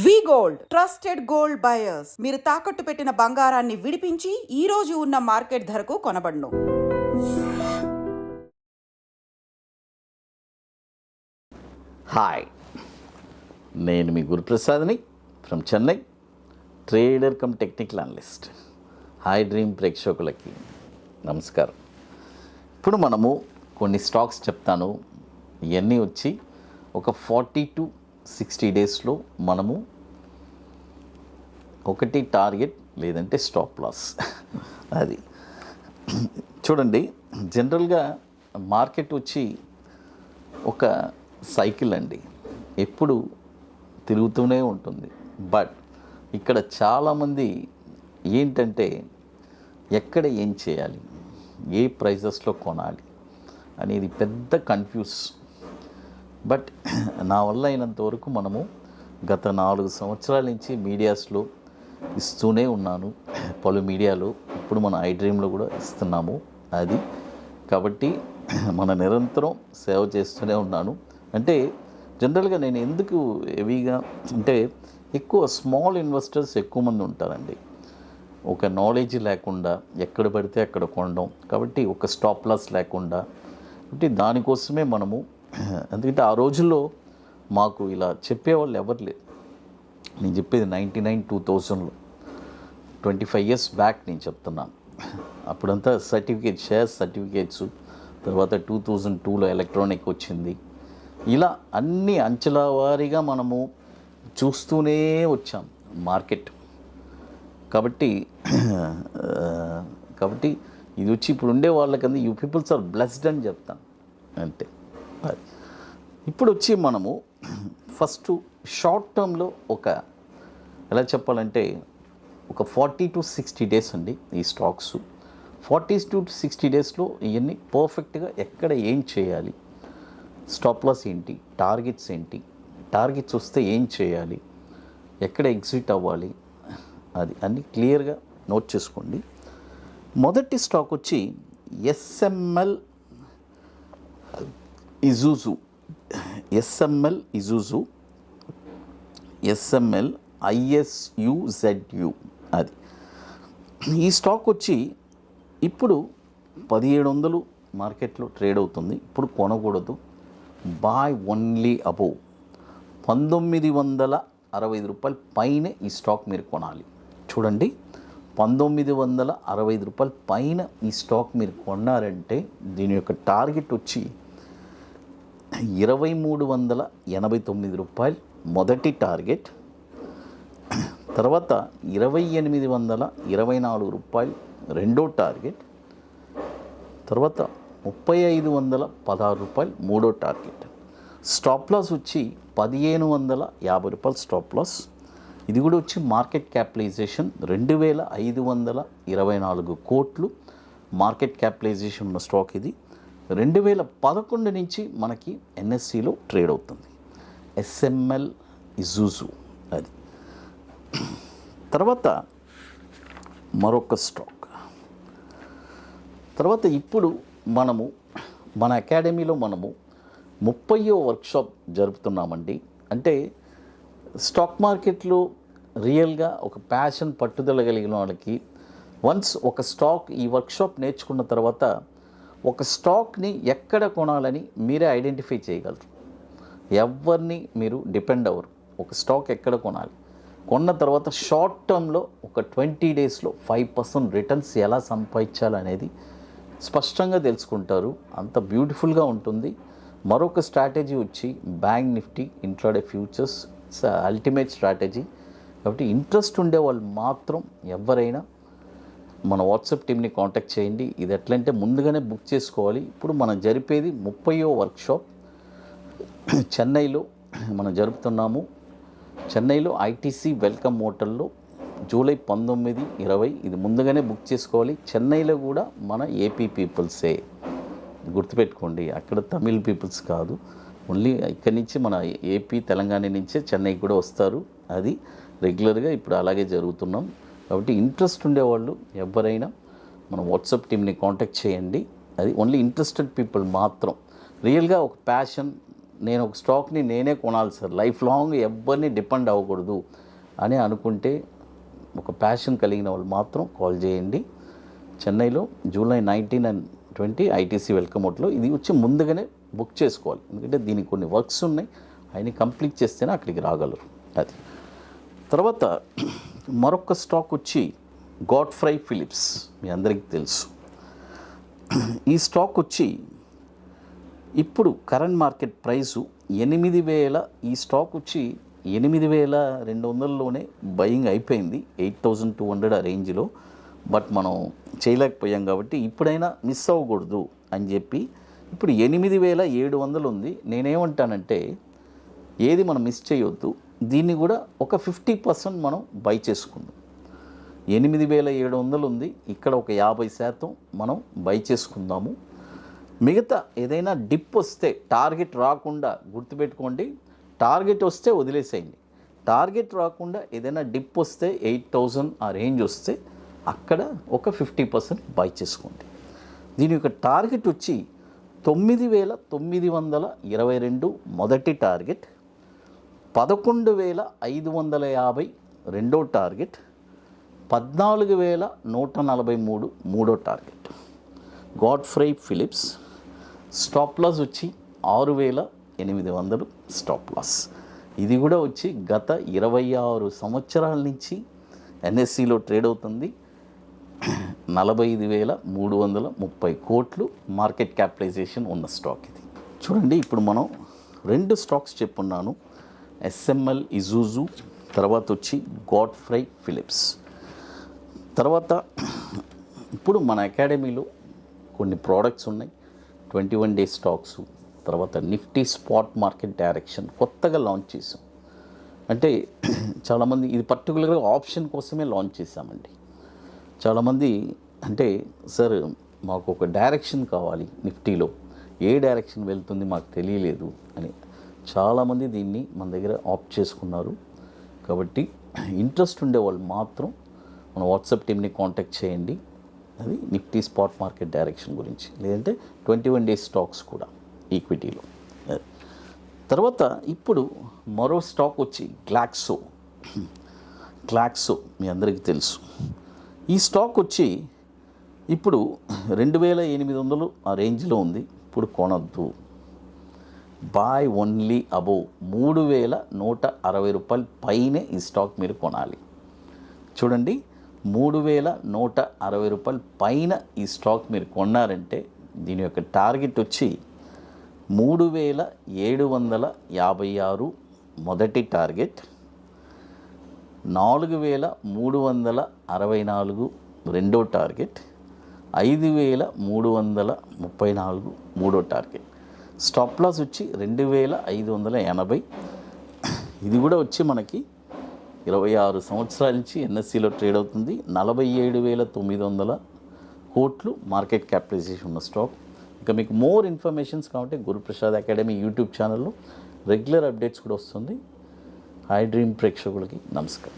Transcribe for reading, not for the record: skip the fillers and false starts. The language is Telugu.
వి గోల్డ్ ట్రస్టెడ్ గోల్డ్ బయర్స్. మీరు తాకట్టు పెట్టిన బంగారాన్ని విడిపించి ఈ రోజు ఉన్న మార్కెట్ ధరకు కొనబడును. హాయ్, నేను మీ గురుప్రసాద్ని from Chennai, trader cum technical analyst. Hi dream ప్రేక్షకులకి నమస్కారం. ఇప్పుడు మనము కొన్ని స్టాక్స్ చెప్తాను. ఇవన్నీ వచ్చి ఒక 40 to 60 డేస్లో మనము ఒకటి టార్గెట్ లేదంటే స్టాప్ లాస్. అది చూడండి, జనరల్గా మార్కెట్ వచ్చి ఒక సైకిల్ అండి, ఎప్పుడు తిరుగుతూనే ఉంటుంది. బట్ ఇక్కడ చాలామంది ఏంటంటే ఎక్కడ ఏం చేయాలి, ఏ ప్రైజెస్లో కొనాలి అనేది పెద్ద కన్ఫ్యూజ్. బట్ నా వల్ల అయినంత వరకు మనము గత 4 సంవత్సరాల నుంచి మీడియాస్లో ఇస్తూనే ఉన్నాను, పలు మీడియాలో, ఇప్పుడు మన ఐ డ్రీమ్లో కూడా ఇస్తున్నాము. అది కాబట్టి మన నిరంతరం సేవ చేస్తూనే ఉన్నాను. అంటే జనరల్గా నేను ఎందుకు హెవీగా అంటే ఎక్కువ స్మాల్ ఇన్వెస్టర్స్ ఎక్కువ మంది ఉంటారండి, ఒక నాలెడ్జ్ లేకుండా ఎక్కడ పడితే అక్కడ కొనడం. కాబట్టి ఒక స్టాప్ లాస్ లేకుండా, కాబట్టి దానికోసమే మనము, ఎందుకంటే ఆ రోజుల్లో మాకు ఇలా చెప్పేవాళ్ళు ఎవరు లేరు. నేను చెప్పేది 99, 2000లో 25 years బ్యాక్ నేను చెప్తున్నాను. అప్పుడంతా సర్టిఫికేట్, షేర్ సర్టిఫికేట్స్, తర్వాత 2002లో ఎలక్ట్రానిక్ వచ్చింది. ఇలా అన్ని అంచెల వారీగా మనము చూస్తూనే వచ్చాం మార్కెట్. కాబట్టి ఇది వచ్చి ఇప్పుడు ఉండే వాళ్ళకంతా యూ పీపుల్స్ ఆర్ బ్లెస్డ్ అని చెప్తాను అంతే. ఇప్పుడు వచ్చి మనము ఫస్ట్ షార్ట్ టర్మ్లో ఒక ఎలా చెప్పాలంటే ఒక 40 to 60 డేస్ అండి ఈ స్టాక్స్. 40 to 60 డేస్లో ఇవన్నీ పర్ఫెక్ట్గా ఎక్కడ ఏం చేయాలి, స్టాప్ లాస్ ఏంటి, టార్గెట్స్ ఏంటి, టార్గెట్స్ వస్తే ఏం చేయాలి, ఎక్కడ ఎగ్జిట్ అవ్వాలి, అది అన్నీ క్లియర్గా నోట్ చేసుకోండి. మొదటి స్టాక్ వచ్చి ఎస్ఎంఎల్ ఇజుజు, ఎస్ఎంఎల్ ISUZU. అది ఈ స్టాక్ వచ్చి ఇప్పుడు 1700 మార్కెట్లో ట్రేడ్ అవుతుంది. ఇప్పుడు కొనకూడదు, బాయ్ ఓన్లీ అబోవ్ 1965 రూపాయల పైన ఈ స్టాక్ మీరు కొనాలి. చూడండి, 1965 రూపాయల పైన ఈ స్టాక్ మీరు కొన్నారంటే దీని యొక్క టార్గెట్ వచ్చి 2389 రూపాయలు మొదటి టార్గెట్, తర్వాత 2824 రూపాయలు రెండో టార్గెట్, తర్వాత 3516 రూపాయలు మూడో టార్గెట్. స్టాప్ లాస్ వచ్చి 1550 రూపాయలు స్టాప్ లాస్. ఇది కూడా వచ్చి మార్కెట్ క్యాపిటలైజేషన్ 2524 కోట్లు మార్కెట్ క్యాపిటలైజేషన్ ఉన్న స్టాక్. ఇది 2011 నుంచి మనకి ఎన్ఎస్సిలో ట్రేడ్ అవుతుంది, ఎస్ఎంఎల్ ఇజుజు. అది తర్వాత మరొక స్టాక్. తర్వాత ఇప్పుడు మనము మన అకాడమీలో మనము 30వ వర్క్షాప్ జరుపుతున్నామండి. అంటే స్టాక్ మార్కెట్లో రియల్గా ఒక ప్యాషన్, పట్టుదల కలిగిన వాళ్ళకి వన్స్ ఒక స్టాక్ ఈ వర్క్షాప్ నేర్చుకున్న తర్వాత ఒక స్టాక్ని ఎక్కడ కొనాలని మీరే ఐడెంటిఫై చేయగలరు. ఎవరిని మీరు డిపెండ్ అవ్వరు. ఒక స్టాక్ ఎక్కడ కొనాలి, కొన్న తర్వాత షార్ట్ టర్మ్లో ఒక 20 డేస్లో 5% రిటర్న్స్ ఎలా సంపాదించాలనేది స్పష్టంగా తెలుసుకుంటారు. అంత బ్యూటిఫుల్గా ఉంటుంది. మరొక స్ట్రాటజీ వచ్చి bank Nifty intraday futures, ultimate strategy. కాబట్టి ఇంట్రెస్ట్ ఉండే వాళ్ళు మాత్రం ఎవరైనా మన వాట్సాప్ టీమ్ని కాంటాక్ట్ చేయండి. ఇది ఎట్లంటే ముందుగానే బుక్ చేసుకోవాలి. ఇప్పుడు మనం జరిపేది 30వ వర్క్షాప్ చెన్నైలో మనం జరుపుతున్నాము. చెన్నైలో ఐటీసీ వెల్కమ్ హోటల్లో జూలై 19, 20. ఇది ముందుగానే బుక్ చేసుకోవాలి. చెన్నైలో కూడా మన ఏపీ పీపుల్సే, గుర్తుపెట్టుకోండి, అక్కడ తమిళ్ పీపుల్స్ కాదు. ఓన్లీ ఇక్కడి నుంచి మన ఏపీ, తెలంగాణ నుంచే చెన్నైకి కూడా వస్తారు. అది రెగ్యులర్గా ఇప్పుడు అలాగే జరుగుతున్నాం. కాబట్టి ఇంట్రెస్ట్ ఉండేవాళ్ళు ఎవరైనా మన వాట్సాప్ టీమ్ని కాంటాక్ట్ చేయండి. అది ఓన్లీ ఇంట్రెస్టెడ్ పీపుల్ మాత్రం. రియల్గా ఒక ప్యాషన్, నేను ఒక స్టాక్ని నేనే కొనాలి సార్, లైఫ్ లాంగ్ ఎవరిని డిపెండ్ అవ్వకూడదు అని అనుకుంటే ఒక ప్యాషన్ కలిగిన వాళ్ళు మాత్రం కాల్ చేయండి. చెన్నైలో జూలై 19 and 20 ఐటీసీ వెల్కమ్ అవుట్లో ఇది వచ్చి ముందుగానే బుక్ చేసుకోవాలి, ఎందుకంటే దీనికి కొన్ని వర్క్స్ ఉన్నాయి, అవన్నీ కంప్లీట్ చేస్తేనే అక్కడికి రాగలరు. అది తర్వాత మరొక స్టాక్ వచ్చి గాడ్ఫ్రై ఫిలిప్స్, మీ అందరికీ తెలుసు. ఈ స్టాక్ వచ్చి ఇప్పుడు కరెంట్ మార్కెట్ ప్రైసు 8,000, ఈ స్టాక్ వచ్చి 8,200లోనే బయింగ్ అయిపోయింది, 8,200 ఆ రేంజ్లో. బట్ మనం చేయలేకపోయాం కాబట్టి ఇప్పుడైనా మిస్ అవ్వకూడదు అని చెప్పి ఇప్పుడు 8,700 ఉంది. నేనేమంటానంటే ఏది మనం మిస్ చేయొద్దు, దీన్ని కూడా ఒక 50% మనం బై చేసుకుందాం. 8,700 ఉంది, ఇక్కడ ఒక 50% మనం బై చేసుకుందాము. మిగతా ఏదైనా డిప్ వస్తే టార్గెట్ రాకుండా గుర్తుపెట్టుకోండి, టార్గెట్ వస్తే వదిలేసేయండి, టార్గెట్ రాకుండా ఏదైనా డిప్ వస్తే 8,000 ఆ రేంజ్ వస్తే అక్కడ ఒక 50% బై చేసుకోండి. దీని యొక్క టార్గెట్ వచ్చి 9,922 మొదటి టార్గెట్, 11,550 రెండో టార్గెట్, 14,143 మూడో target. Godfrey Philips stop loss వచ్చి 6,800 స్టాప్ లాస్. ఇది కూడా వచ్చి గత 26 సంవత్సరాల నుంచి ఎన్ఎస్సిలో ట్రేడ్ అవుతుంది. 45,330 కోట్లు మార్కెట్ క్యాపిటలైజేషన్ ఉన్న స్టాక్ ఇది. చూడండి, ఇప్పుడు మనం 2 స్టాక్స్ చెప్పున్నాను, ఎస్ఎంఎల్ ఇజూజు, తర్వాత వచ్చి గాడ్ఫ్రై ఫిలిప్స్. తర్వాత ఇప్పుడు మన అకాడమీలో కొన్ని ప్రోడక్ట్స్ ఉన్నాయి, 21 days స్టాక్స్, తర్వాత నిఫ్టీ స్పాట్ మార్కెట్ డైరెక్షన్ కొత్తగా లాంచ్ చేసాం. అంటే చాలామంది ఇది పర్టికులర్గా ఆప్షన్ కోసమే లాంచ్ చేశామండి. చాలామంది అంటే సార్ మాకు ఒక డైరెక్షన్ కావాలి, నిఫ్టీలో ఏ డైరెక్షన్ వెళ్తుంది మాకు తెలియలేదు అని చాలామంది దీన్ని మన దగ్గర ఆప్ట్ చేసుకున్నారు. కాబట్టి ఇంట్రెస్ట్ ఉండే వాళ్ళు మాత్రం మన వాట్సాప్ టీమ్ని కాంటాక్ట్ చేయండి, అది నిఫ్టీ స్పాట్ మార్కెట్ డైరెక్షన్ గురించి, లేదంటే 21 days స్టాక్స్ కూడా ఈక్విటీలో. తర్వాత ఇప్పుడు మరో స్టాక్ వచ్చి గ్లాక్సో మీ అందరికీ తెలుసు. ఈ స్టాక్ వచ్చి ఇప్పుడు 2,800 ఆ రేంజ్లో ఉంది, ఇప్పుడు కొనద్దు, బాయ్ ఓన్లీ అబోవ్ 3,160 రూపాయల పైనే ఈ స్టాక్ మీరు కొనాలి. చూడండి, 3,160 రూపాయల పైన ఈ స్టాక్ మీరు కొన్నారంటే దీని యొక్క టార్గెట్ వచ్చి 3,756 మొదటి టార్గెట్, 4,364 రెండో టార్గెట్, 5,334 మూడో టార్గెట్. స్టాప్ లాస్ వచ్చి 2,580. ఇది కూడా వచ్చి మనకి 26 సంవత్సరాల నుంచి ఎన్ఎస్సిలో ట్రేడ్ అవుతుంది. 47,900 కోట్లు మార్కెట్ క్యాపిటలైజేషన్ ఉన్న స్టాక్. ఇంకా మీకు మోర్ ఇన్ఫర్మేషన్స్ కావాలంటే గురుప్రసాద్ అకాడమీ యూట్యూబ్ ఛానల్లో రెగ్యులర్ అప్డేట్స్ కూడా వస్తుంది. హై డ్రీమ్ ప్రేక్షకులకి నమస్కారం.